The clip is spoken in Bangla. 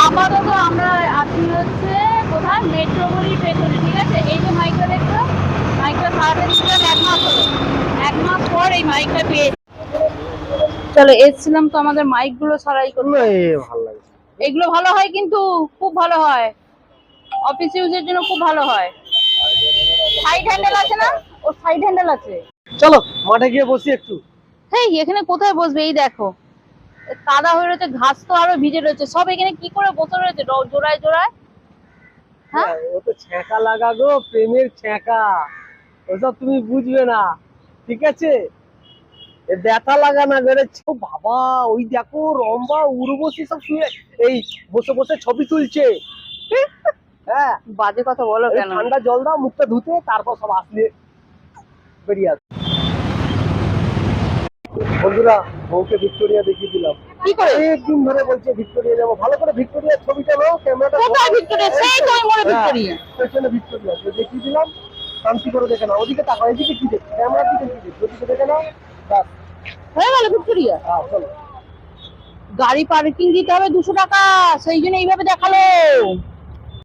আপাতত আমরা আছি হচ্ছে কোথায় মেট্রোপলির পেছনে, ঠিক আছে? এই যে মাইকটা দেখছো, মাইকটা সারাতে দিয়েছিলাম 1 মাস হলো। 1 মাস পর এই মাইকটা পেয়েছি। চলো, এসছিলাম তো আমাদের মাইক গুলো সারাই করতে। ভালো লাগে। এগুলো ভালো হয়, কিন্তু খুব ভালো হয়, অফিস ইউজের জন্য খুব ভালো হয়। সাইড হ্যান্ডেল আছে না? ও সাইড হ্যান্ডেল আছে। চলো মাঠে গিয়ে বসি একটু। হেই, এখানে কোথায় বসবে? এই দেখো, কাদা হয়ে রয়েছে, ঘাস তো আরো ভিজে রয়েছে, সব এখানে কি করে বসে রয়েছে জোড়ায় জোড়ায়। হ্যাঁ, ও তো ছ্যাঁকা লাগা গো, প্রেমের ছ্যাঁকা, ওসব তুমি বুঝবে না, ঠিক আছে? ব্যথা লাগা না বেড়েছে বাবা। ওই দেখো রম্বা উর্বশী সব শুয়ে এই বসে বসে ছবি তুলছে। হ্যাঁ, বাজে কথা বলো কেন? ঠান্ডা জল দাও মুখটা ধুতে, তারপর সব আসলে বেরিয়ে আসবে। বন্ধুরা, বউকে ভিক্টোরিয়া দেখিয়ে দিলাম। কি করে? একদিন ধরে বলছে ভিক্টোরিয়া যাবো, ভালো করে ভিক্টোরিয়ার ছবিটা নাও, ক্যামেরাটা কোথায় ভিক্টোরিয়া? সেই তো আমি মনে ভিক্টোরিয়া। পেছনে ভিক্টোরিয়া দেখিয়ে দিলাম, শান্তি করে দেখে নাও। ওদিকে তাকাও, এদিকে কি দেখ, ক্যামেরার দিকে কি দেখ, ওদিকে দেখে নাও, ব্যাস হয়ে গেল ভিক্টোরিয়া। হ্যাঁ চলো। গাড়ি পার্কিং দিতে হবে 200 টাকা, সেই জন্য এইভাবে দেখালো।